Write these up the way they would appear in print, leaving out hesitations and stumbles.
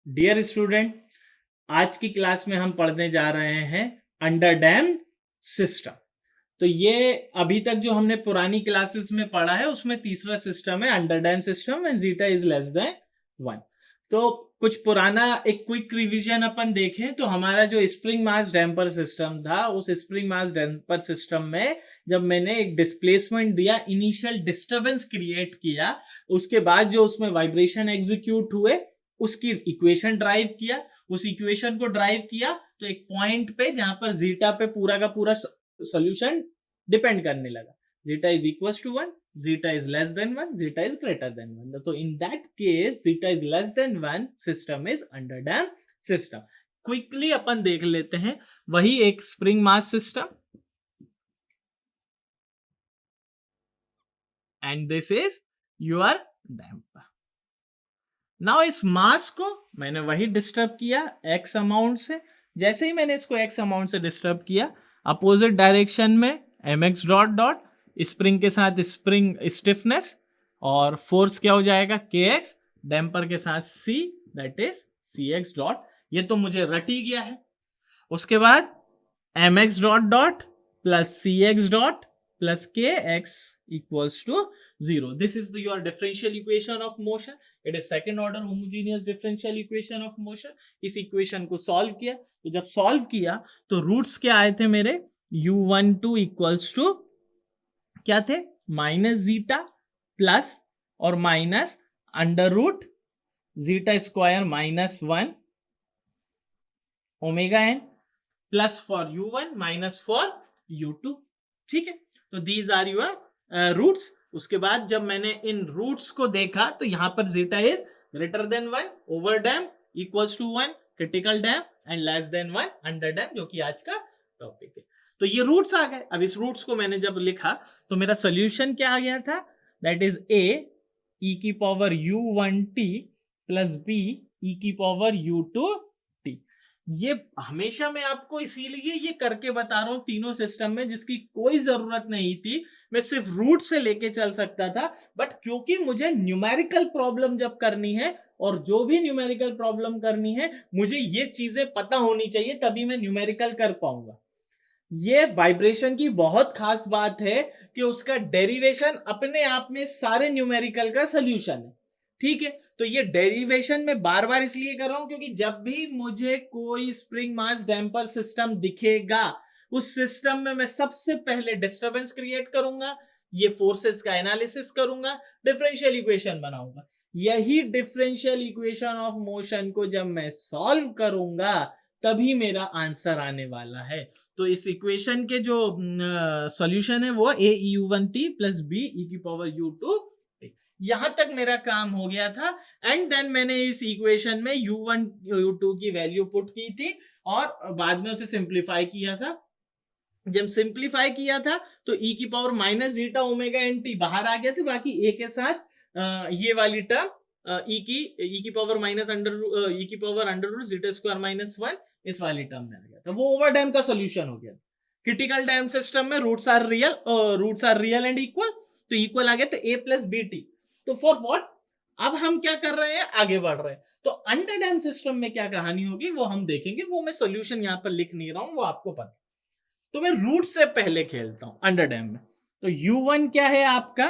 Dear student, आज की class में हम पढ़ने जा रहे हैं अंडर डैम्ड सिस्टम। तो ये अभी तक जो हमने पुरानी क्लासेस में पढ़ा है उसमें तीसरा सिस्टम है under damped system and zeta is less than 1। तो कुछ पुराना एक क्विक रिवीजन अपन देखें तो हमारा जो स्प्रिंग मास डैम्पर सिस्टम था, उस स्प्रिंग मास डैम्पर सिस्टम में जब मैंने एक डिस्प्लेसमेंट दिया, इनिशियल डिस्टरबेंस क्रिएट किया, उसके बाद जो उसमें वाइब्रेशन एग्जीक्यूट हुए उसकी इक्वेशन ड्राइव किया, उस इक्वेशन को ड्राइव किया तो एक पॉइंट पे जहां पर जीटा पे पूरा का पूरा सोल्यूशन डिपेंड करने लगा। Zeta is equal to 1, zeta is less than 1, zeta is greater than 1। तो in that case zeta is less than 1, system is under damped system. Quickly अपन देख लेते हैं वही एक spring mass system and this is your damper. Now इस mass को मैंने वही डिस्टर्ब किया x अमाउंट से। जैसे ही मैंने इसको x अमाउंट से डिस्टर्ब किया, अपोजिट डायरेक्शन में mx डॉट डॉट, स्प्रिंग के साथ स्प्रिंग स्टिफनेस और फोर्स क्या हो जाएगा kx, डैम्पर के साथ c, that is cx dot. ये तो मुझे रट ही गया है। उसके बाद mx dot dot plus cx dot plus kx equals to 0. This is your differential equation of motion. It is second order homogeneous differential equation of motion. इस equation को सॉल्व किया, तो जब सॉल्व किया तो रूट्स क्या आए थे मेरे, u12 इक्वल्स टू क्या थे, माइनस जीटा प्लस और minus under root zeta square minus 1 omega N plus for u1 minus for u2। ठीक है, तो दीज आर योर रूट्स। उसके बाद जब मैंने इन रूट्स को देखा तो यहां पर zeta is greater than 1, over damp equals to 1, critical damp and less than 1, under damp, जो कि आज का टॉपिक है। तो ये रूट्स आ गए। अब इस रूट्स को मैंने जब लिखा तो मेरा सोल्यूशन क्या आ गया था, दैट इज a e की power u1t plus b e की पावर u2t। ये हमेशा मैं आपको इसीलिए ये करके बता रहा हूं तीनों सिस्टम में, जिसकी कोई जरूरत नहीं थी, मैं सिर्फ रूट से लेके चल सकता था। बट क्योंकि मुझे न्यूमेरिकल प्रॉब्लम जब करनी है, और जो भी न्यूमेरिकल प्रॉब्लम करनी है मुझे ये चीजें पता होनी चाहिए, तभी मैं न्यूमेरिकल कर पाऊंगा। ये वाइब्रेशन की बहुत खास बात है कि उसका डेरिवेशन अपने आप में सारे न्यूमेरिकल का सोल्यूशन है। ठीक है, तो ये डेरिवेशन में बार बार इसलिए कर रहा हूं क्योंकि जब भी मुझे कोई स्प्रिंग मास डैम्पर सिस्टम दिखेगा, उस सिस्टम में मैं सबसे पहले डिस्टरबेंस क्रिएट करूंगा, ये फोर्सेस का एनालिसिस करूंगा, डिफरेंशियल इक्वेशन बनाऊंगा। यही डिफरेंशियल इक्वेशन ऑफ मोशन को जब मैं सॉल्व करूंगा तभी मेरा आंसर आने वाला है। तो इस इक्वेशन के जो सॉल्यूशन है वो a u1t plus b e की पावर u2। यहां तक मेरा काम हो गया था। एंड देन मैंने इस इक्वेशन में u1 u2 की वैल्यू पुट की थी और बाद में उसे सिंप्लीफाई किया था। जब सिंप्लीफाई किया था तो e की power minus zeta omega N t बाहर आ गया था, बाकी a के साथ ये वाली टर्म e की पावर माइनस e की power under root zeta square minus 1 इस वाली टर्म में आ गया था। वो ओवर डैम का सोल्यूशन हो गया। क्रिटिकल डैम सिस्टम में roots are real and equal, तो इक्वल आ गया, तो a प्लस बी टी। तो फॉर व्हाट, अब हम क्या कर रहे हैं, आगे बढ़ रहे हैं। तो अंडर डैम सिस्टम में क्या कहानी होगी वो हम देखेंगे, वो मैं सोल्यूशन यहां पर लिख नहीं रहा हूं, वो आपको पता। तो मैं रूट से पहले खेलता हूं अंडर डैम में। तो u1 क्या है आपका,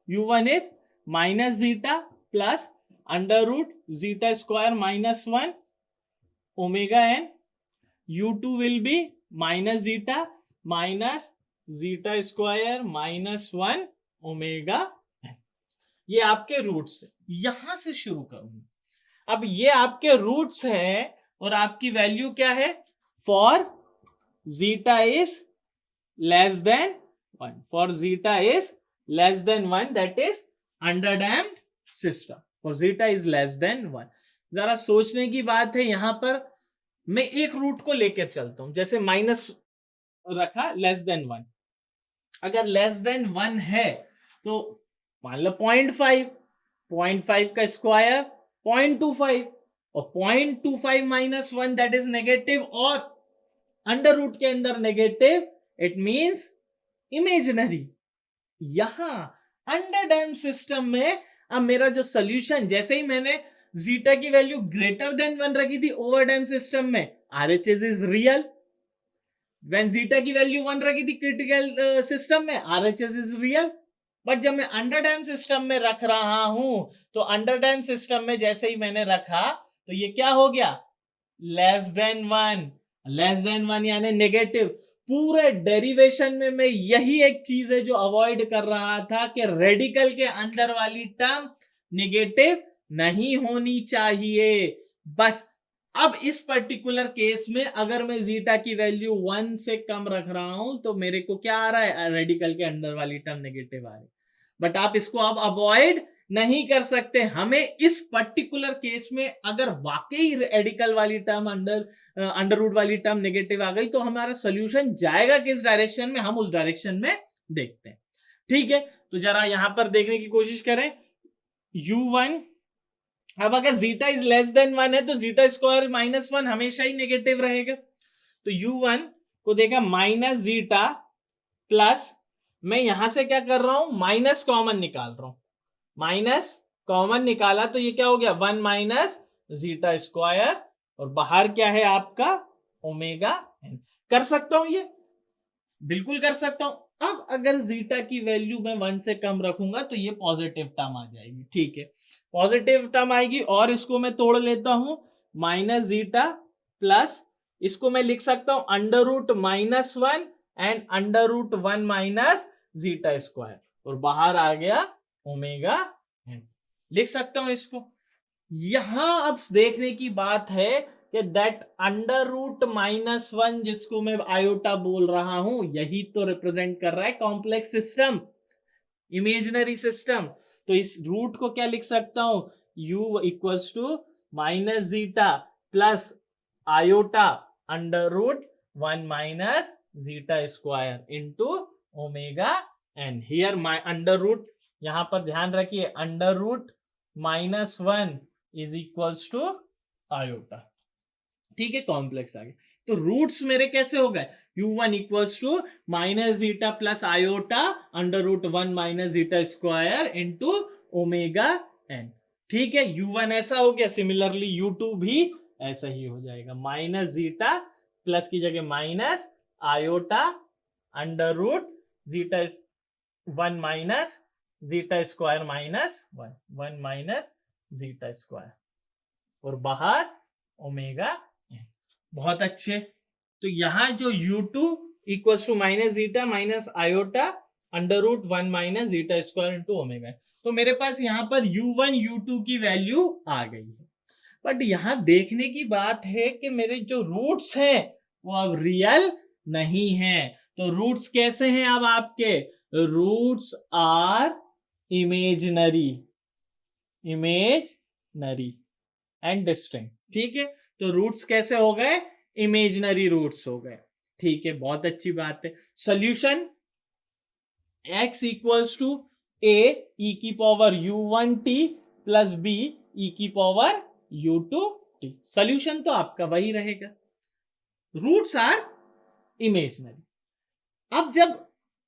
u1 is minus zeta plus under root zeta square minus 1 omega n, u2 will be minus zeta square minus 1 omega n. ये आपके रूट्स है, यहां से शुरू करूंगा। अब ये आपके रूट्स है और आपकी वैल्यू क्या है, for zeta is less than 1, for zeta is less than 1, that is under damped system, for zeta is less than 1। जरा सोचने की बात है, यहां पर मैं एक रूट को लेकर चलता हूं, जैसे माइनस रखा लेस देन 1। अगर लेस देन 1 है तो मान लो 0.5 का स्क्वायर 0.25, और 0.25 माइनस 1 दैट इज नेगेटिव, और अंडर रूट के अंदर नेगेटिव, इट मींस इमेजिनरी। यहां अंडर डैम सिस्टम में अब मेरा जो सोल्यूशन, जैसे ही मैंने जीटा की वैल्यू ग्रेटर देन 1 रखी थी ओवरडैम सिस्टम में, RHS is real. When zeta की वैल्यू 1 रखी थी क्रिटिकल सिस्टम में, आरएचएस इज रियल। बट जब मैं अंडर डैम सिस्टम में रख रहा हूं तो अंडर डैम सिस्टम में जैसे ही मैंने रखा तो ये क्या हो गया, लेस देन 1। लेस देन 1 यानी नेगेटिव। पूरे डेरिवेशन में मैं यही एक चीज है जो अवॉइड कर रहा था कि रेडिकल के अंदर वाली टर्म नेगेटिव नहीं होनी चाहिए। बस अब इस पर्टिकुलर केस में अगर मैं जीटा की वैल्यू 1 से कम रख रहा हूं तो मेरे को क्या आ रहा है, रेडिकल के अंदर वाली टर्म नेगेटिव आ रही। बट आप इसको अब अवॉइड नहीं कर सकते। हमें इस पर्टिकुलर केस में अगर वाकई रेडिकल वाली टर्म अंडर रूट वाली टर्म नेगेटिव आ गई तो हमारा सोल्यूशन जाएगा किस डायरेक्शन में, हम उस डायरेक्शन में देखते हैं। ठीक है, तो जरा यहां पर देखने की कोशिश करें। u1, अब अगर जीटा इज लेस देन 1 है तो जीटा स्क्वायर -1 हमेशा ही नेगेटिव रहेगा। तो u1 को देखा माइनस जीटा प्लस, मैं यहां से क्या कर रहा हूं, माइनस कॉमन निकाल रहा हूं। माइनस कॉमन निकाला तो ये क्या हो गया, 1 माइनस जीटा स्क्वायर, और बाहर क्या है आपका ओमेगा एन। कर सकता हूं ये, बिल्कुल कर सकता हूं। अब अगर जीटा की वैल्यू मैं 1 से कम रखूंगा तो ये पॉजिटिव टर्म आ जाएगी। ठीक है, पॉजिटिव टर्म आएगी और इसको मैं तोड़ लेता हूं, माइनस जीटा प्लस, इसको मैं लिख सकता हूं under root -1 and under root 1 minus zeta square, और बाहर आ गया ओमेगा एन। लिख सकता हूं इसको। यहां अब देखने की बात है कि दैट अंडर रूट -1 जिसको मैं आयोटा बोल रहा हूं, यही तो रिप्रेजेंट कर रहा है कॉम्प्लेक्स सिस्टम, इमेजिनरी सिस्टम। तो इस रूट को क्या लिख सकता हूं, u equals to minus zeta plus iota under root 1 minus zeta square into omega n. Here my under root, यहां पर ध्यान रखिए under root -1 is equals to iota. ठीक है, कॉम्प्लेक्स आ गया। तो रूट्स मेरे कैसे हो गए, u1 equals to minus zeta plus iota under root 1 minus zeta square into omega n. ठीक है, u1 ऐसा हो गया, सिमिलरली u2 भी ऐसा ही हो जाएगा, माइनस जीटा प्लस की जगह minus iota under root zeta 1 minus zeta square minus 1 minus zeta square, और बाहर ओमेगा। बहुत अच्छे। तो यहां जो u2 equals to minus zeta minus iota under root 1 minus zeta square into omega, तो मेरे पास यहां पर u1 u2 की वैल्यू आ गई है। बट यहां देखने की बात है कि मेरे जो रूट्स हैं वो अब रियल नहीं है। तो रूट्स कैसे हैं अब आपके, roots are imaginary, imaginary and distinct. ठीक है, तो रूट्स कैसे हो गए, इमेजिनरी रूट्स हो गए। ठीक है, बहुत अच्छी बात है। Solution x equals to a e की power u1t plus b e की पावर u2t। सोल्यूशन तो आपका वही रहेगा, रूट्स आर इमेजिनरी। अब जब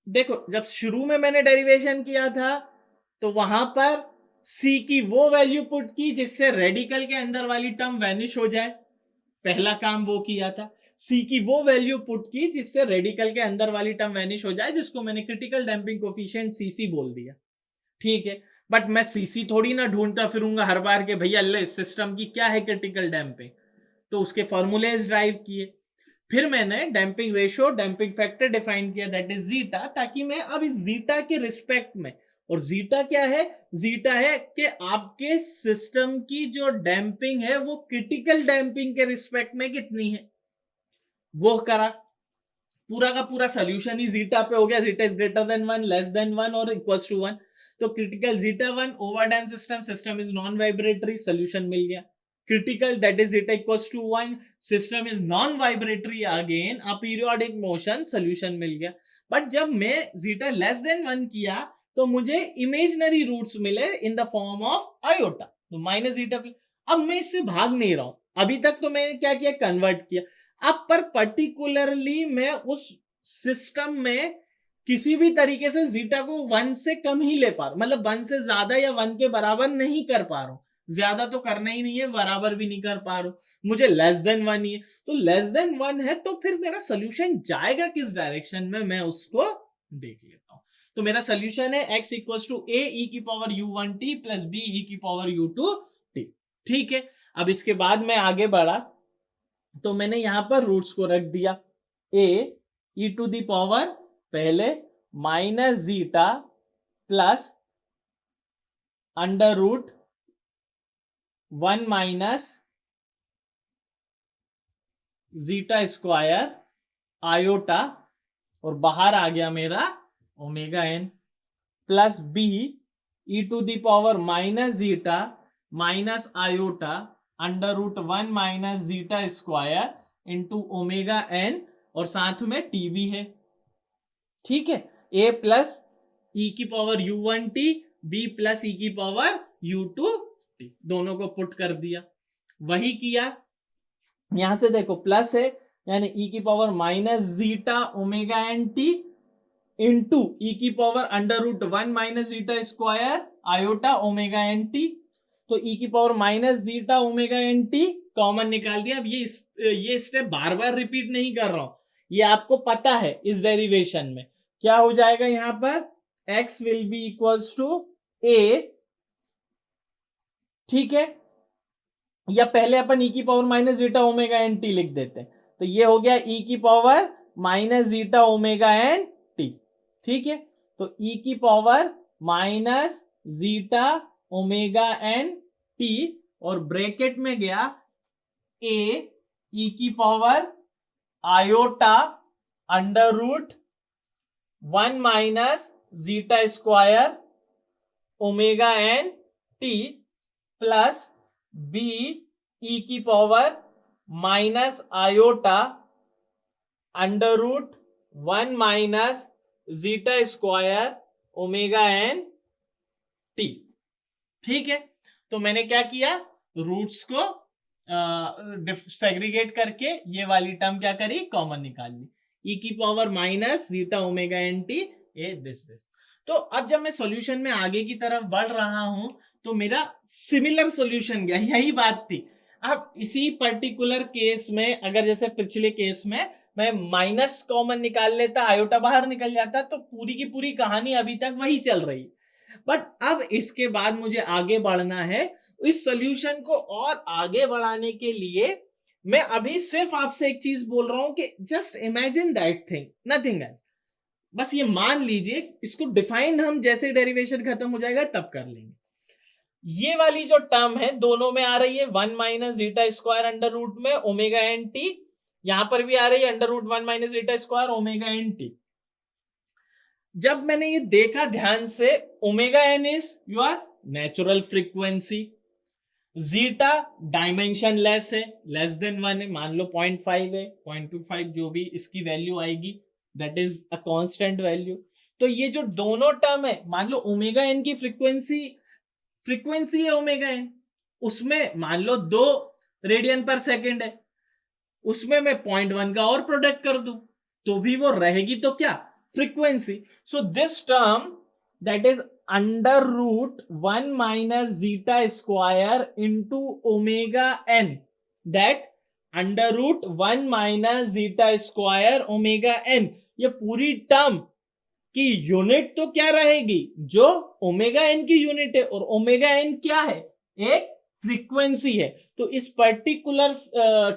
देखो, जब शुरू में मैंने डेरिवेशन किया था तो वहां पर c की वो वैल्यू पुट की जिससे रेडिकल के अंदर वाली टर्म वैनिश हो जाए, पहला काम वो किया था। c की वो वैल्यू पुट की जिससे रेडिकल के अंदर वाली टर्म वैनिश हो जाए, जिसको मैंने क्रिटिकल डैम्पिंग कोफिशिएंट cc बोल दिया। ठीक है, बट मैं cc थोड़ी ना ढूंढता फिरूंगा हर बार के भैया अल्लाह इस सिस्टम की क्या है क्रिटिकल डैम्पिंग, तो उसके फॉर्मूलेज ड्राइव किए। फिर मैंने damping ratio, damping factor define किया, दैट इज जीटा, ताकि मैं अब इस जीटा के रिस्पेक्ट में, और जीटा क्या है, जीटा है कि आपके सिस्टम की जो डैम्पिंग है वो क्रिटिकल डैम्पिंग के रिस्पेक्ट में कितनी है वो करा। पूरा का पूरा सोल्यूशन ही जीटा पे हो गया, zeta is greater than 1, less than 1 और इक्वल्स टू 1। तो critical zeta 1, overdamped system, system is non vibratory, solution मिल गया। Critical that is zeta equals to 1, system is non vibratory, again aperiodic motion, solution मिल गया। But जब मैं zeta less than 1 किया तो मुझे इमेजिनरी रूट्स मिले in the form of iota, तो माइनस जीटा। अब मैं इससे भाग नहीं रहा हूं, अभी तक तो मैंने क्या किया, कन्वर्ट किया। अब पर पर्टिकुलरली मैं उस सिस्टम में किसी भी तरीके से जीटा को 1 से कम ही ले पा रहा हूं, मतलब 1 से ज्यादा या 1 के बराबर नहीं कर पा रहा हूं। ज्यादा तो करना ही नहीं है, बराबर भी नहीं कर पा रहा हूं, मुझे लेस देन 1 ही है। तो लेस देन 1 है तो फिर मेरा सोल्यूशन जाएगा किस डायरेक्शन में, मैं उसको देख लेता हूं। तो मेरा सोल्यूशन है x equals to a e की power u1t plus b e की पावर u2t। ठीक है, अब इसके बाद मैं आगे बढ़ा तो मैंने यहां पर रूट्स को रख दिया, a e to the power पहले minus zeta plus under root 1 minus zeta square iota, और बाहर आ गया मेरा omega N, plus B E to the power minus zeta minus iota under root 1 minus zeta square into omega N, और साथ में T भी है। ठीक है, ए प्लस ई की पावर u1t बी प्लस ई की पावर u2t, दोनों को पुट कर दिया। वही किया, यहां से देखो प्लस है यानी ई की power minus zeta omega N T into E की power under root 1 minus zeta square iota omega N T. तो ई की power minus zeta omega N T common निकाल दिया। अब ये स्टेप बार बार रिपीट नहीं कर रहा हूं, ये आपको पता है इस डेरिवेशन में क्या हो जाएगा। यहां पर x will be equals to a, ठीक है, या पहले अपन ई की power minus zeta omega N t लिख देते हैं, तो ये हो गया ई की power minus zeta omega N t. ठीक है, तो ई की power minus zeta omega N t, और ब्रैकेट में गया ए ई की power iota under root 1 minus zeta square omega N t plus B E की power minus iota under root 1 minus zeta square omega N t. ठीक है, तो मैंने क्या किया, रूट्स को सेग्रीगेट करके ये वाली टर्म क्या करी, कॉमन निकाल ली, ई की power minus zeta omega N t a this. तो अब जब मैं सॉल्यूशन में आगे की तरफ बढ़ रहा हूं तो मेरा सिमिलर सॉल्यूशन गया, यही बात थी। अब इसी पर्टिकुलर केस में अगर जैसे पिछले केस में मैं माइनस कॉमन निकाल लेता, आयोटा बाहर निकल जाता, तो पूरी की पूरी कहानी अभी तक वही चल रही। बट अब इसके बाद मुझे आगे बढ़ना है, इस सॉल्यूशन को और आगे बढ़ाने के लिए मैं अभी सिर्फ आपसे एक चीज बोल रहा हूं कि just imagine that thing, nothing else. बस ये मान लीजिए, इसको डिफाइन हम जैसे डेरिवेशन खत्म हो जाएगा तब कर लेंगे। ये वाली जो टर्म है दोनों में आ रही है 1 minus zeta square under root में ओमेगा एन टी, यहां पर भी आ रही है under root 1 minus zeta square omega N t. जब मैंने ये देखा ध्यान से, omega n is your natural frequency, zeta dimensionless है, लेस देन 1 है, मान लो 0.5 है, 0.25 जो भी इसकी वैल्यू आएगी that is a constant value. तो ये जो दोनों टर्म है, मान लो ओमेगा एन की फ्रीक्वेंसी है ओमेगा एन, उसमें मान लो 2 रेडियन पर सेकेंड है, उसमें मैं 0.1 का और प्रोडक्ट कर दूं तो भी वो रहेगी, तो क्या frequency. So this term that is under root 1 minus zeta square into omega n, that under root 1 minus zeta square omega n, ये पूरी टर्म की यूनिट तो क्या रहेगी, जो ओमेगा एन की यूनिट है, और ओमेगा एन क्या है, एक फ्रीक्वेंसी है। तो इस पर्टिकुलर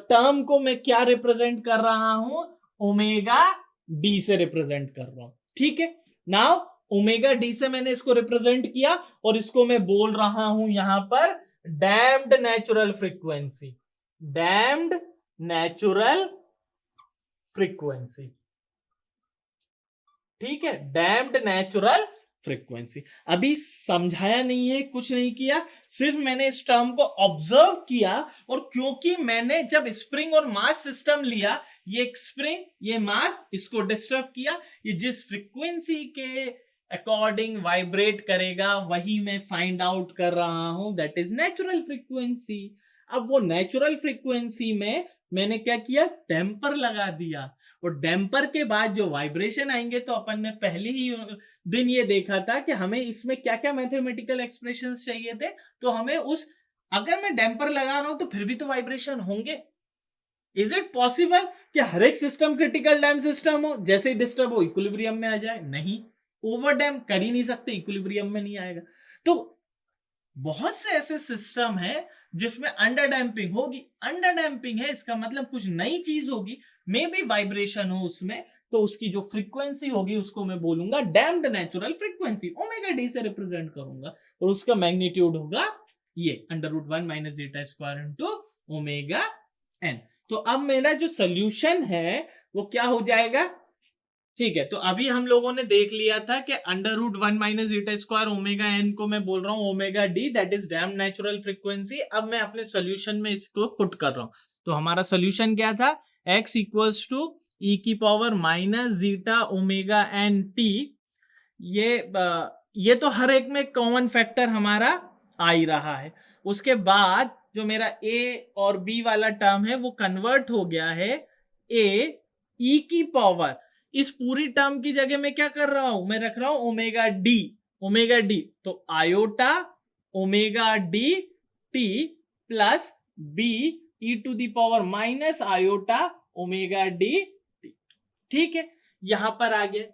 टर्म को मैं क्या रिप्रेजेंट कर रहा हूं, ओमेगा डी से रिप्रेजेंट कर रहा हूं। ठीक है, नाउ ओमेगा डी से मैंने इसको रिप्रेजेंट किया, और इसको मैं बोल रहा हूं यहां पर damped natural frequency, damped natural frequency. ठीक है, डैम्ड नेचुरल फ्रीक्वेंसी। अभी समझाया नहीं है, कुछ नहीं किया, सिर्फ मैंने इस टर्म को ऑब्जर्व किया, और क्योंकि मैंने जब स्प्रिंग और मास सिस्टम लिया, ये एक स्प्रिंग ये मास, इसको डिस्टर्ब किया, ये जिस फ्रीक्वेंसी के अकॉर्डिंग वाइब्रेट करेगा वही मैं फाइंड आउट कर रहा हूं, दैट इज नेचुरल फ्रीक्वेंसी। अब वो नेचुरल फ्रीक्वेंसी में मैंने क्या किया, टेम्पर लगा दिया, और डैम्पर के बाद जो वाइब्रेशन आएंगे, तो अपन ने पहले ही दिन ये देखा था कि हमें इसमें क्या क्या मैथमेटिकल एक्सप्रेशंस चाहिए थे, तो हमें उस अगर मैं डैम्पर लगा रहा हूं तो फिर भी तो वाइब्रेशन होंगे। इज इट पॉसिबल कि हर एक सिस्टम क्रिटिकल डैम सिस्टम हो, जैसे ही डिस्टर्ब हो इक्विलिब्रियम में आ जाए? नहीं, ओवर डैम कर ही नहीं सकते, इक्विलिब्रियम में नहीं आएगा। तो बहुत से ऐसे सिस्टम है जिसमें अंडर डैम्पिंग होगी। अंडर डैम्पिंग है इसका मतलब कुछ नई चीज होगी, मे बी वाइब्रेशन हो उसमें, तो उसकी जो फ्रीक्वेंसी होगी उसको मैं बोलूंगा damped natural frequency, omega d से रिप्रेजेंट करूंगा, और उसका मैग्नीट्यूड होगा ये √1 minus zeta square into omega n. तो अब मेरा जो सोल्यूशन है वो क्या हो जाएगा? ठीक है, तो अभी हम लोगों ने देख लिया था कि √1 minus zeta square omega n को मैं बोल रहा हूं omega d, that is damped natural frequency. अब मैं अपने सोल्यूशन में इसको पुट कर रहा हूं। तो हमारा सोल्यूशन क्या था? x इक्वल्स टू ई की power minus zeta omega N t. ये तो हर एक में कॉमन फैक्टर हमारा आ ही रहा है। उसके बाद जो मेरा a और b वाला टर्म है वो कन्वर्ट हो गया है a e की पावर, इस पूरी टर्म की जगह मैं क्या कर रहा हूं? मैं रख रहा हूं ओमेगा डी। ओमेगा डी तो iota omega D T plus B E to the power minus iota omega D T. ठीक है, यहां पर आ गया।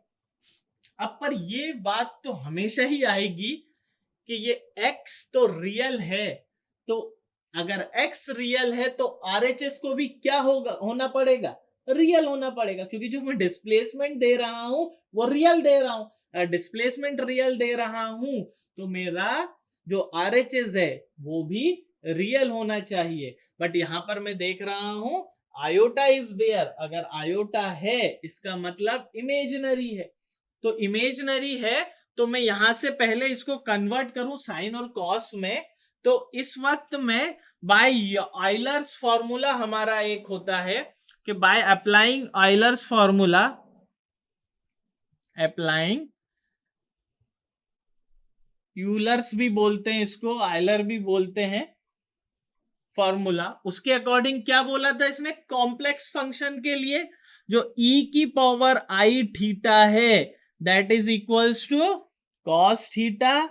अब पर ये बात तो हमेशा ही आएगी कि ये x तो रियल है, तो अगर x रियल है तो RHS को भी क्या होगा, होना पड़ेगा, रियल होना पड़ेगा, क्योंकि जो मैं डिस्प्लेसमेंट दे रहा हूं वो रियल दे रहा हूं। डिस्प्लेसमेंट रियल दे रहा हूं तो मेरा जो RHS है वो भी रियल होना चाहिए। बट यहां पर मैं देख रहा हूं आयोटा इज देयर। अगर आयोटा है इसका मतलब इमेजिनरी है, तो इमेजिनरी है तो मैं यहां से पहले इसको कन्वर्ट करूं साइन और कॉस में, तो इस वक्त में बाय आइलर्स फॉर्मूला हमारा एक होता है कि by applying Euler's formula, applying, Euler's भी बोलते हैं इसको, आइलर भी बोलते हैं फॉर्मूला, उसके अकॉर्डिंग क्या बोला था इसने? कॉम्प्लेक्स फंक्शन के लिए जो e की पावर आई थीटा है that is equals to cos theta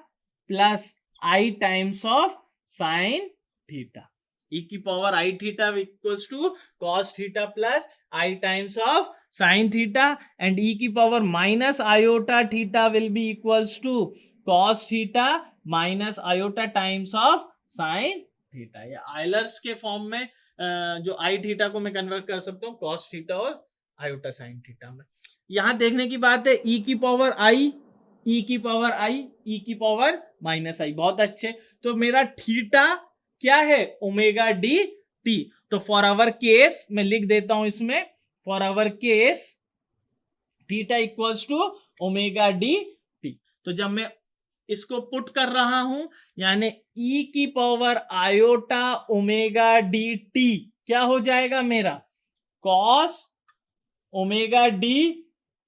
plus I times of sine theta. e की power i theta equals to cos theta plus I times of sine theta, and e की power minus iota theta will be equals to cos theta minus iota times of sine theta. या Euler's के form में जो आई theta को मैं convert कर सकता हूँ कॉस थीटा और आयोटा साइन थीटा में। यहां देखने की बात है ई की पावर आई, ई की पावर आई, ई की पावर माइनस आई, बहुत अच्छे। तो मेरा थीटा क्या है? Omega D T. तो फॉर आवर केस मैं लिख देता हूं इसमें, for our case theta equals to omega D T. तो जब मैं इसको पुट कर रहा हूं यानी e की power iota omega D T क्या हो जाएगा मेरा? Cos omega D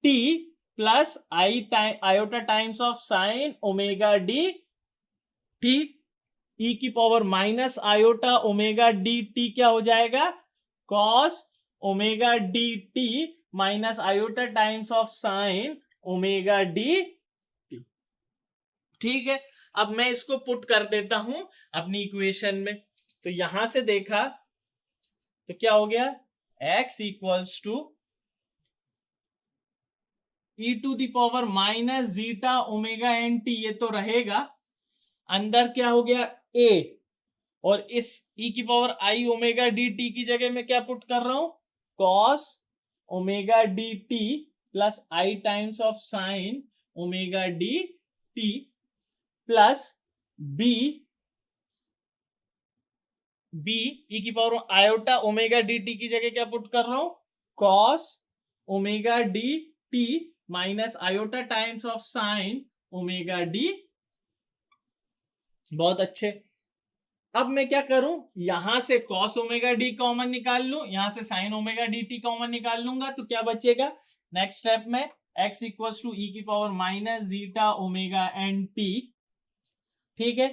T plus iota times of sine omega D T, e की power minus iota omega D T क्या हो जाएगा? Cos omega D T minus iota times of sine omega D T. ठीक है, अब मैं इसको put कर देता हूं अपनी इक्वेशन में। तो यहां से देखा तो क्या हो गया? x equals to e to the power minus zeta omega N t, ये तो रहेगा। अंदर क्या हो गया? a, और इस e की power I omega D T की जगह में क्या पुट कर रहा हूं? Cos omega D T plus I times of sine omega D T plus B E की power iota omega D T की जगह क्या पुट कर रहा हूं? Cos omega D T minus iota times of sine omega D. बहुत अच्छे। अब मैं क्या करूं? यहां से कॉस ओमेगा डी कॉमन निकाल लूं, यहां से sine omega D T common निकाल लूंगा, तो क्या बचेगा नेक्स्ट स्टेप में? x इक्वल्स टू ई की power minus zeta omega N t. ठीक है,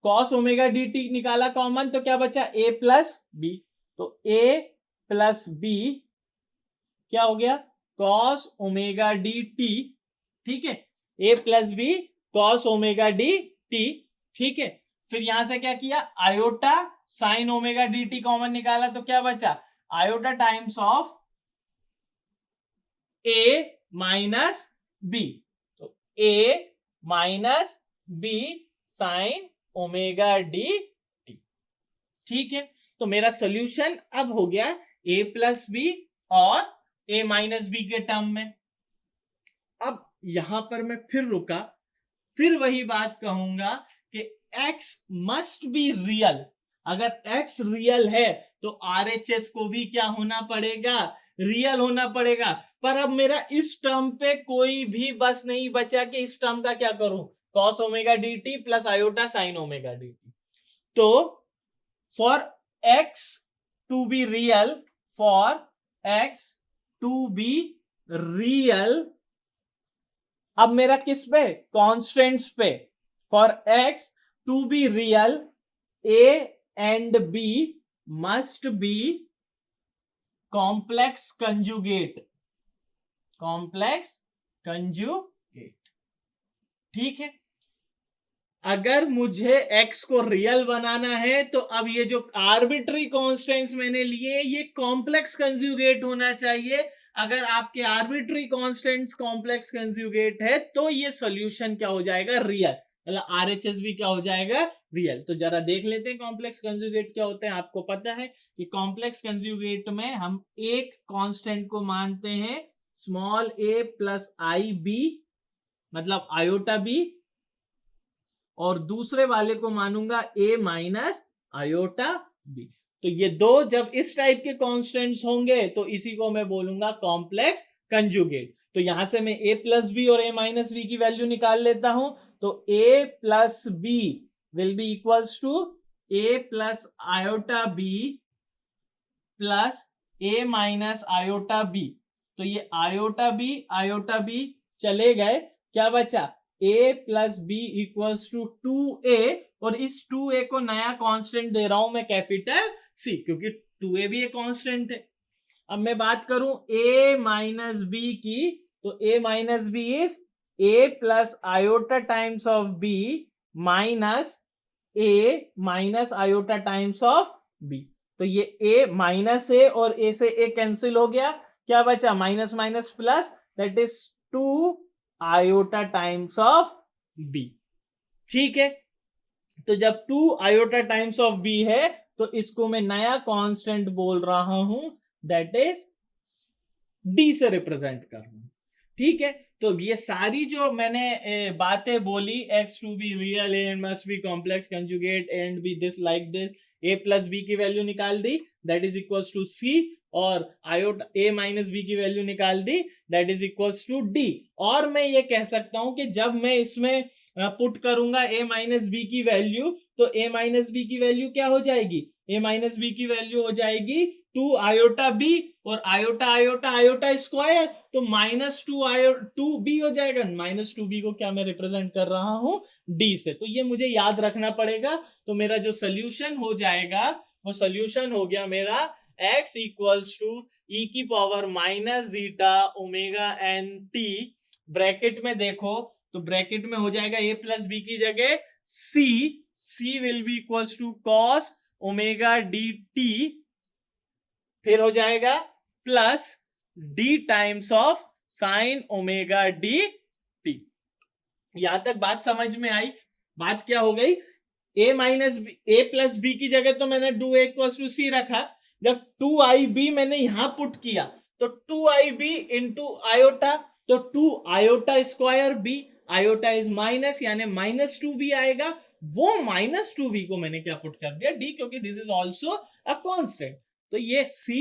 कॉस ओमेगा डी टी निकाला कॉमन तो क्या बचा? a plus b. तो a प्लस बी क्या हो गया? Cos omega D T. ठीक है, a plus b cos omega D T. ठीक है, फिर यहां से क्या किया, iota sine omega D T common निकाला तो क्या बचा, iota times of A minus B, तो A minus B sine omega D T. ठीक है, तो मेरा सोल्यूशन अब हो गया ए प्लस बी और ए माइनस बी के टर्म में। अब यहां पर मैं फिर रुका, फिर वही बात कहूंगा कि x मस्ट बी रियल। अगर x रियल है तो RHS को भी क्या होना पड़ेगा, रियल होना पड़ेगा। पर अब मेरा इस टर्म पे कोई भी बस नहीं बचा कि इस टर्म का क्या करूं, cos omega D T plus iota sine omega D T. तो for x to be real, for x to be real, अब मेरा किस पे, कॉन्स्टेंट्स पे, for x to be real a and b must be complex conjugate, complex conjugate. ठीक है, अगर मुझे x को रियल बनाना है तो अब ये जो आर्बिट्री कॉन्स्टेंट्स मैंने लिए ये कॉम्प्लेक्स कंजुगेट होना चाहिए। अगर आपके आर्बिट्री कॉन्स्टेंट्स कॉम्प्लेक्स कंजुगेट है तो ये सॉल्यूशन क्या हो जाएगा, रियल, मतलब आरएचएस भी क्या हो जाएगा, रियल। तो जरा देख लेते हैं कॉम्प्लेक्स कंजुगेट क्या होते हैं। आपको पता है कि कॉम्प्लेक्स कंजुगेट में हम एक कांस्टेंट को मानते हैं small a plus i b, मतलब आयोटा बी, और दूसरे वाले को मानूंगा a माइनस आयोटा बी। तो ये दो जब इस टाइप के कांस्टेंट्स होंगे तो इसी को मैं बोलूंगा कॉम्प्लेक्स कंजुगेट। तो यहां से मैं a प्लस बी और a माइनस बी की वैल्यू निकाल लेता हूं। तो a plus b will be equals to a plus iota b plus a minus iota b. तो ये आयोटा बी चले गए, क्या बचा, a plus b equals to 2a, और इस 2a को नया कांस्टेंट दे रहा हूं मैं कैपिटल C, क्योंकि 2a भी एक कांस्टेंट है। अब मैं बात करूं a माइनस बी की, तो a minus b is a plus iota times of b minus a minus iota times of b। तो ये a माइनस a और a से a कैंसिल हो गया, क्या बचा, minus minus plus, that is 2 iota times of b। ठीक है, तो जब 2 आयोटा टाइम्स ऑफ b है तो इसको मैं नया कांस्टेंट बोल रहा हूं, दैट इज d से रिप्रेजेंट कर रहा हूं। ठीक है, तो ये सारी जो मैंने बातें बोली, x to be real and must be complex conjugate and be this like this, a plus B की वैल्यू निकाल दी, that is equals to c, और आयोटा a माइनस बी की वैल्यू निकाल दी, that is equals to d। और मैं ये कह सकता हूं कि जब मैं इसमें पुट करूंगा a माइनस बी की वैल्यू, तो a माइनस बी की वैल्यू क्या हो जाएगी, a माइनस बी की वैल्यू हो जाएगी 2 आयोटा b, और आयोटा आयोटा आयोटा स्क्वायर, तो माइनस 2 बी हो जाएगा। माइनस 2 बी को क्या मैं रिप्रेजेंट कर रहा हूं, d से। तो ये मुझे याद रखना पड़ेगा। तो मेरा जो सोल्यूशन हो जाएगा वो सोल्यूशन हो गया मेरा x इक्वल्स टू e की power minus zeta omega N t. Bracket में देखो तो ब्रैकेट में हो जाएगा a प्लस बी की जगह c will be equals to cos omega D t, फिर हो जाएगा plus d times of sine omega D t. यहां तक बात समझ में आई। बात क्या हो गई, a minus b, a plus B की जगह तो मैंने 2a इक्वल्स टू c रखा, जब 2ib मैंने यहां पुट किया तो 2ib इंटू आयोटा, तो 2 iota square b, iota is minus यानी माइनस 2b आएगा, वो माइनस 2b को मैंने क्या पुट कर दिया d, क्योंकि this is also a constant. तो ये c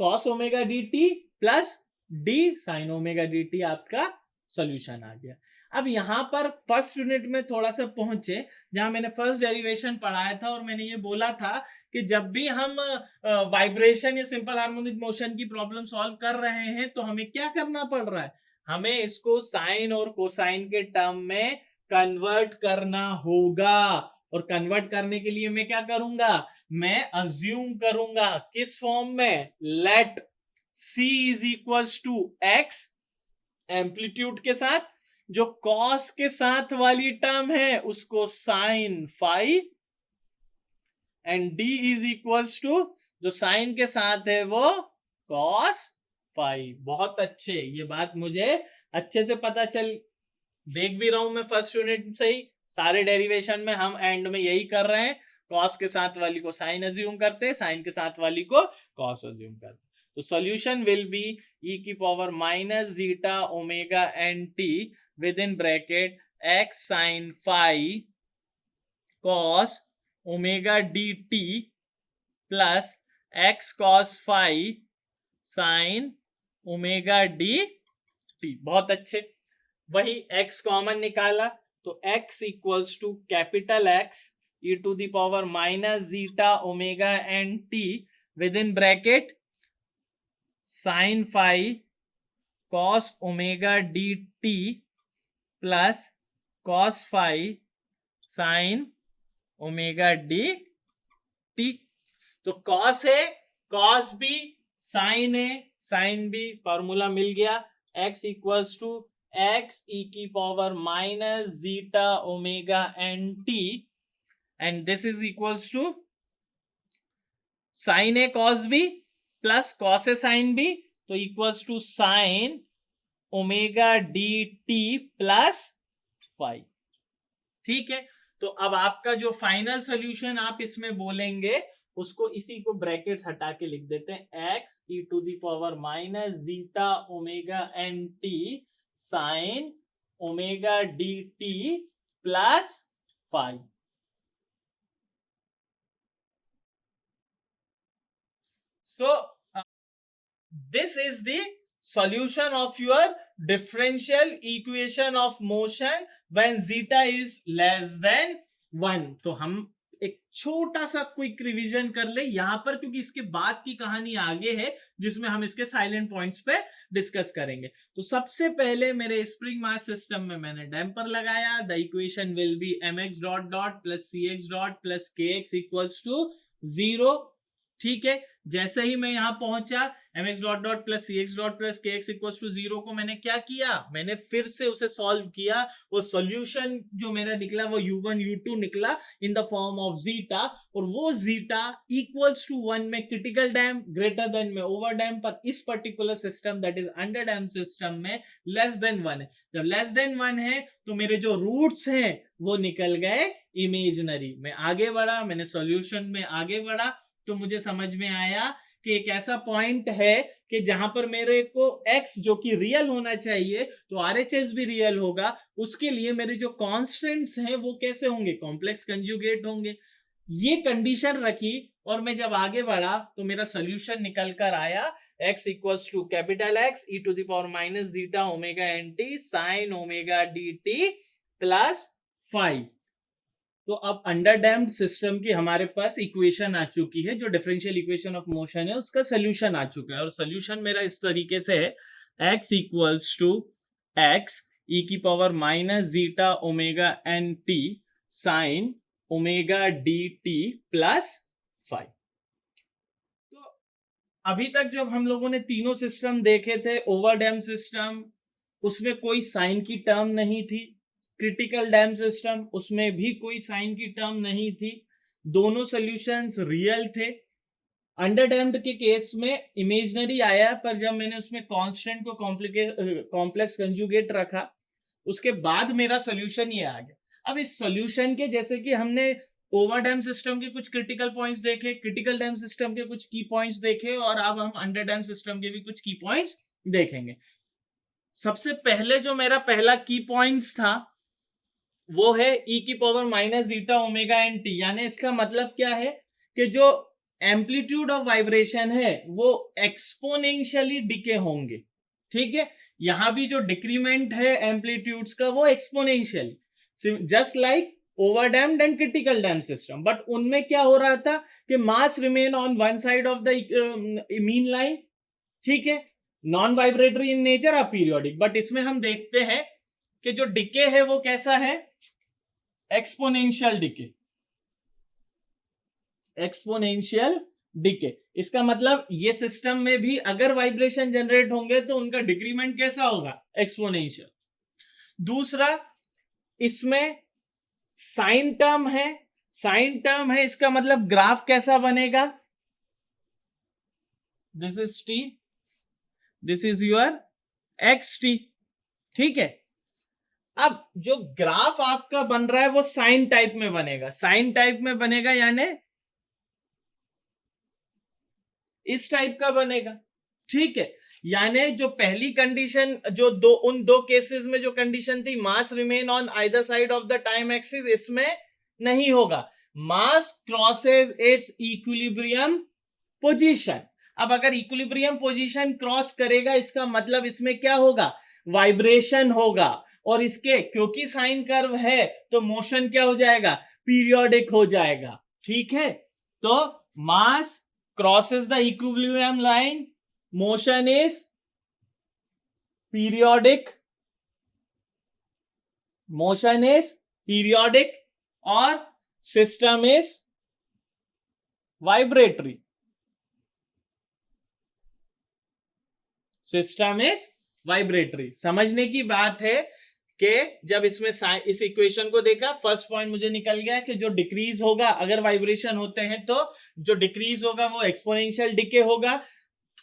cos omega D T plus d sin omega D T आपका सोल्यूशन आ गया। अब यहां पर फर्स्ट यूनिट में थोड़ा सा पहुंचे जहां मैंने फर्स्ट डेरिवेशन पढ़ाया था, और मैंने ये बोला था कि जब भी हम वाइब्रेशन या सिंपल हार्मोनिक मोशन की प्रॉब्लम सॉल्व कर रहे हैं तो हमें क्या करना पड़ रहा है, हमें इसको साइन और कोसाइन के टर्म में कन्वर्ट करना होगा। और कन्वर्ट करने के लिए मैं क्या करूंगा, मैं अज्यूम करूंगा किस फॉर्म में, let c is equals to x amplitude के साथ, जो कॉस के साथ वाली टर्म है उसको sine phi, and d is equals to जो साइन के साथ है वो कॉस फाई। बहुत अच्छे, ये बात मुझे अच्छे से पता चल, देख भी रहा हूं मैं फर्स्ट यूनिट से ही, सारे डेरिवेशन में हम एंड में यही कर रहे हैं, कॉस के साथ वाली को साइन अज्यूम करते हैं, साइन के साथ वाली को कॉस अज्यूम करते हैं। तो सॉल्यूशन विल बी e की power minus zeta omega N t within bracket x sine phi cos omega D T plus x cos phi sine omega D t. बहुत अच्छे, वही x कॉमन निकाला तो x equals to capital X e to the power minus zeta omega N t within bracket sine phi cos omega D T plus cos phi sine omega D T. तो cos है, cos भी, sine है, sine भी, formula मिल गया, x equals to x e की power minus zeta omega N t, and this is equals to sine है cos भी प्लस कॉस है साइन भी, तो equals to sine omega D T plus phi. ठीक है, तो अब आपका जो फाइनल सोल्यूशन आप इसमें बोलेंगे उसको इसी को ब्रैकेट्स हटा के लिख देते हैं, x e to the power minus zeta omega N t sine omega D T plus phi. So this is the solution of your differential equation of motion when zeta is less than 1। तो हम एक छोटा सा quick revision कर ले यहां पर, क्योंकि इसके बाद की कहानी आगे है जिसमें हम इसके साइलेंट पॉइंट्स पे डिस्कस करेंगे। तो सबसे पहले मेरे स्प्रिंग मास सिस्टम में मैंने डैम्पर लगाया, the equation will be mx dot dot plus cx dot plus kx equals to 0। ठीक है, जैसे ही मैं यहां पहुंचा mx dot dot plus cx dot plus kx equals to 0 को मैंने क्या किया, मैंने फिर से उसे सॉल्व किया, वो सॉल्यूशन जो मेरा निकला वो u1 u2 निकला in the form of zeta, और वो जीटा इक्वल्स टू 1 में क्रिटिकल डैम, ग्रेटर देन में ओवर डैम, पर इस particular system that is under dam system में लेस देन 1 है। जब लेस देन 1 है तो मेरे जो रूट्स हैं वो निकल गए इमेजिनरी। मैं आगे बढ़ा, मैंने सॉल्यूशन में आगे बढ़ा तो मुझे समझ में आया कि एक ऐसा पॉइंट है कि जहां पर मेरे को x जो कि रियल होना चाहिए तो RHS भी रियल होगा, उसके लिए मेरे जो कांस्टेंट्स हैं वो कैसे होंगे, कॉम्प्लेक्स कंजुगेट होंगे। ये कंडीशन रखी और मैं जब आगे बढ़ा तो मेरा सोल्यूशन निकल कर आया x equals to capital X e to the power minus zeta omega N t sine omega D T plus phi. तो अब अंडर डैम्ड सिस्टम की हमारे पास इक्वेशन आ चुकी है, जो डिफरेंशियल इक्वेशन ऑफ मोशन है उसका सोल्यूशन आ चुका है, और सोल्यूशन मेरा इस तरीके से है, x equals to x e की power minus zeta omega N t sine omega D T plus five. तो अभी तक जब हम लोगों ने तीनों सिस्टम देखे थे, ओवर डैम सिस्टम उसमें कोई साइन की टर्म नहीं थी, क्रिटिकल डैम सिस्टम उसमें भी कोई साइन की टर्म नहीं थी, दोनों सॉल्यूशंस रियल थे। अंडर डैम्ड के केस में इमेजिनरी आया, पर जब मैंने उसमें कांस्टेंट को कॉम्प्लेक्स कंजुगेट रखा उसके बाद मेरा सॉल्यूशन ये आ गया। अब इस सॉल्यूशन के जैसे कि हमने ओवर डैम सिस्टम के कुछ क्रिटिकल पॉइंट्स देखे, क्रिटिकल डैम सिस्टम के कुछ की पॉइंट्स देखे, और अब हम अंडर डैम सिस्टम के भी कुछ की पॉइंट्स देखेंगे। सबसे पहले जो मेरा पहला की पॉइंट्स था वो है e की power minus zeta omega N t, यानी इसका मतलब क्या है कि जो एम्पलीट्यूड ऑफ वाइब्रेशन है वो एक्सपोनेंशियली डिके होंगे। ठीक है, यहां भी जो डिक्रीमेंट है एम्पलीट्यूड्स का वो exponentially, just like over damped and critical damp system, but उनमें क्या हो रहा था कि mass remain on one side of the mean line. ठीक है, नॉन वाइब्रेटरी इन नेचर और पीरियोडिक, बट इसमें हम देखते हैं कि जो डिके है वो कैसा है, एक्सपोनेंशियल डिके, एक्सपोनेंशियल डिके। इसका मतलब ये सिस्टम में भी अगर वाइब्रेशन जनरेट होंगे तो उनका डिक्रीमेंट कैसा होगा, एक्सपोनेंशियल। दूसरा, इसमें साइन टर्म है, साइन टर्म है, इसका मतलब ग्राफ कैसा बनेगा, this is T, this is your x T, ठीक है। अब जो ग्राफ आपका बन रहा है वो साइन टाइप में बनेगा, साइन टाइप में बनेगा यानी इस टाइप का बनेगा, ठीक है। यानी जो पहली कंडीशन, जो उन दो केसेस में जो कंडीशन थी, mass remain on either side of the time axis, इसमें नहीं होगा, mass crosses its equilibrium position. अब अगर इक्विलिब्रियम पोजीशन क्रॉस करेगा, इसका मतलब इसमें क्या होगा, वाइब्रेशन होगा, और इसके क्योंकि साइन कर्व है तो मोशन क्या हो जाएगा, पीरियोडिक हो जाएगा, ठीक है। तो मास crosses the equilibrium line, motion is periodic, motion is periodic, और system is vibratory, system is vibratory। समझने की बात है कि जब इसमें इस इक्वेशन को देखा, फर्स्ट पॉइंट मुझे निकल गया कि जो डिक्रीज होगा अगर वाइब्रेशन होते हैं तो जो डिक्रीज होगा वो एक्सपोनेंशियल डिके होगा।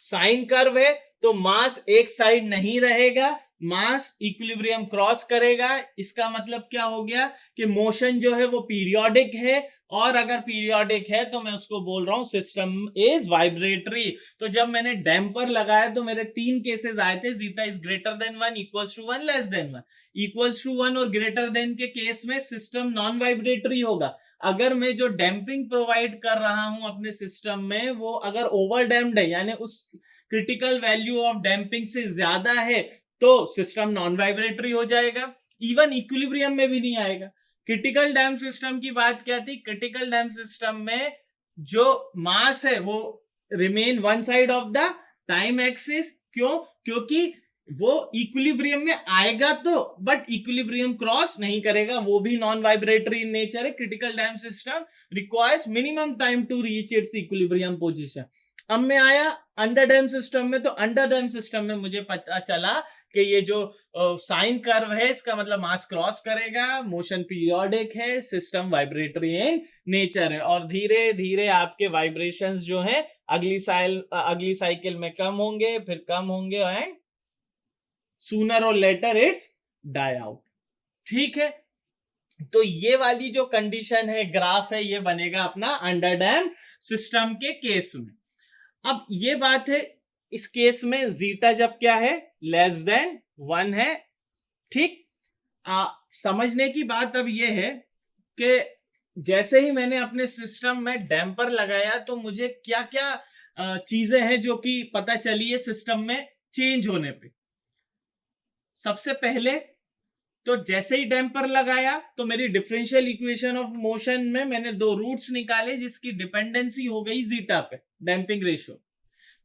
साइन कर्व है तो मास एक साइड नहीं रहेगा, मास इक्विलिब्रियम क्रॉस करेगा, इसका मतलब क्या हो गया कि मोशन जो है वो पीरियोडिक है, और अगर पीरियोडिक है तो मैं उसको बोल रहा हूं सिस्टम इज वाइब्रेटरी। तो जब मैंने डैम्पर लगाया तो मेरे तीन केसेस आए थे, zeta is greater than 1, equals to 1, less than 1। Equals to 1 और ग्रेटर देन के केस में सिस्टम नॉन वाइब्रेटरी होगा। अगर मैं जो डैम्पिंग प्रोवाइड कर रहा हूं अपने सिस्टम में वो अगर ओवर डैम्प्ड है, यानी उस क्रिटिकल वैल्यू ऑफ डैम्पिंग से ज्यादा है, तो सिस्टम नॉन वाइब्रेटरी हो जाएगा, इवन इक्विलिब्रियम में भी नहीं आएगा। क्रिटिकल डैम्प सिस्टम की बात क्या थी, क्रिटिकल डैम्प सिस्टम में जो मास है वो remain one side of the time axis, क्यों, क्योंकि वो इक्विलिब्रियम में आएगा तो, बट इक्विलिब्रियम क्रॉस नहीं करेगा, वो भी नॉन वाइब्रेटरी इन नेचर है। Critical damp system requires minimum time to reach its equilibrium position. अब मैं आया अंडर डैम्प सिस्टम में, तो अंडर डैम्प सिस्टम में मुझे पता चला कि ये जो साइन कर्व है इसका मतलब मास क्रॉस करेगा, मोशन पीरियोडिक है, सिस्टम वाइब्रेटरी इन नेचर है, और धीरे धीरे आपके वाइब्रेशंस जो है अगली साइकिल में कम होंगे, फिर कम होंगे, एंड सूनर और लेटर इट्स डाई आउट, ठीक है। तो ये वाली जो कंडीशन है, ग्राफ है, ये बनेगा अपना अंडर डैम्प सिस्टम के केस में। अब ये बात है, इस केस में जीटा जब क्या है, लेस देन 1 है, ठीक। समझने की बात अब ये है कि जैसे ही मैंने अपने सिस्टम में डैम्पर लगाया तो मुझे क्या क्या चीजें हैं जो कि पता चली है सिस्टम में चेंज होने पे। सबसे पहले तो जैसे ही डैम्पर लगाया तो मेरी डिफरेंशियल इक्वेशन ऑफ मोशन में मैंने दो रूट्स निकाले जिसकी डिपेंडेंसी हो गई जीटा पे, damping ratio.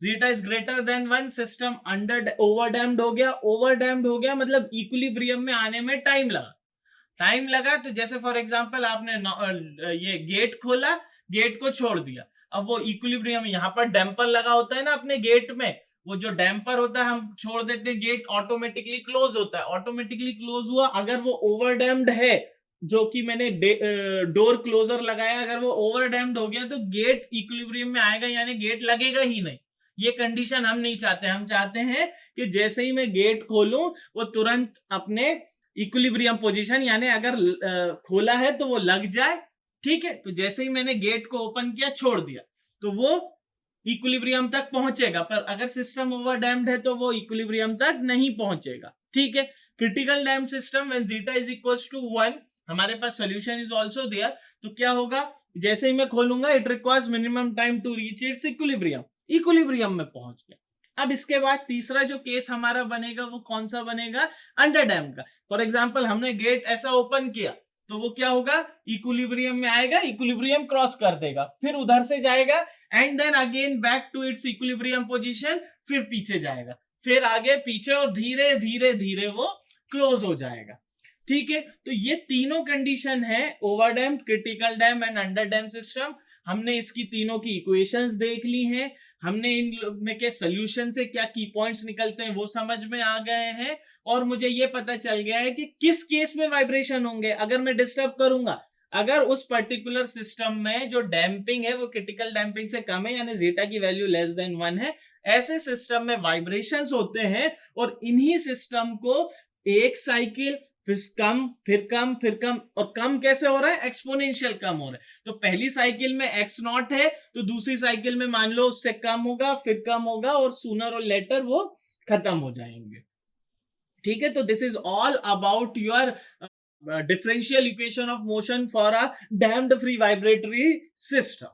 Zeta is greater than 1, system under over damped हो गया। ओवर डैम्प्ड हो गया मतलब इक्विलिब्रियम में आने में टाइम लगा, टाइम लगा। तो जैसे फॉर एग्जांपल आपने ये गेट खोला, गेट को छोड़ दिया, अब वो इक्विलिब्रियम, यहाँ पर डैम्पर लगा होता है ना अपने गेट में, वो जो डैम्पर होता है हम छोड़ देते हैं, गेट ऑटोमेटिकली क्लोज होता है, ऑटोमेटिकली क्लोज हुआ। अगर वो ओवर डैम्प्ड है, जो कि मैंने डोर क्लोजर लगाया, अगर वो ओवर डैम्प्ड हो गया तो गेट इक्विलिब्रियम में आएगा, यानी गेट लगेगा ही नहीं। ये कंडीशन हम नहीं चाहते, हम चाहते हैं कि जैसे ही मैं गेट खोलूं वो तुरंत अपने इक्विलिब्रियम पोजीशन, यानी अगर खोला है तो वो लग जाए, ठीक है। तो जैसे ही मैंने गेट को ओपन किया, छोड़ दिया, तो वो इक्विलिब्रियम तक पहुंचेगा, पर अगर सिस्टम ओवर डैम्प्ड है तो वो इक्विलिब्रियम तक नहीं पहुंचेगा, ठीक है। Critical damped system when zeta is equals to 1, हमारे पास सॉल्यूशन इज आल्सो देयर। तो क्या होगा, जैसे ही मैं खोलूंगा, it requires minimum time to reach its equilibrium, equilibrium में पहुंच गया। अब इसके बाद तीसरा जो केस हमारा बनेगा वो कौन सा बनेगा, अंडर डैम्प का। फॉर एग्जांपल हमने गेट ऐसा ओपन किया तो वो क्या होगा, इक्विलिब्रियम में आएगा, इक्विलिब्रियम क्रॉस कर देगा, फिर उधर से जाएगा, and then again back to its equilibrium position, फिर पीछे जाएगा, फिर आगे पीछे, और धीरे धीरे धीरे वो क्लोज हो जाएगा, ठीक है। तो ये तीनों कंडीशन है, over damp, critical damp and under damp system. हमने इसकी तीनों की इक्वेशंस देख ली हैं, हमने इन में के सोल्यूशन से क्या की पॉइंट्स निकलते हैं वो समझ में आ गए हैं, और मुझे ये पता चल गया है कि किस केस में वाइब्रेशन होंगे अगर मैं डिस्टर्ब करूंगा। अगर उस पर्टिकुलर सिस्टम में जो डैम्पिंग है वो क्रिटिकल डैम्पिंग से कम है, यानी जीटा की वैल्यू लेस देन 1 है, ऐसे सिस्टम में वाइब्रेशंस होते हैं। और इन्हीं सिस्टम को एक साइकिल फिर कम फिर कम फिर कम, और कम कैसे हो रहा है, एक्सपोनेंशियल कम हो रहा है। तो पहली साइकिल में एक्स नॉट है, तो दूसरी साइकिल में मान लो उससे कम होगा, फिर कम होगा, और सूनर और लेटर वो खत्म हो जाएंगे। ठीक है, तो this is all about your differential equation of motion for a damped free vibratory system.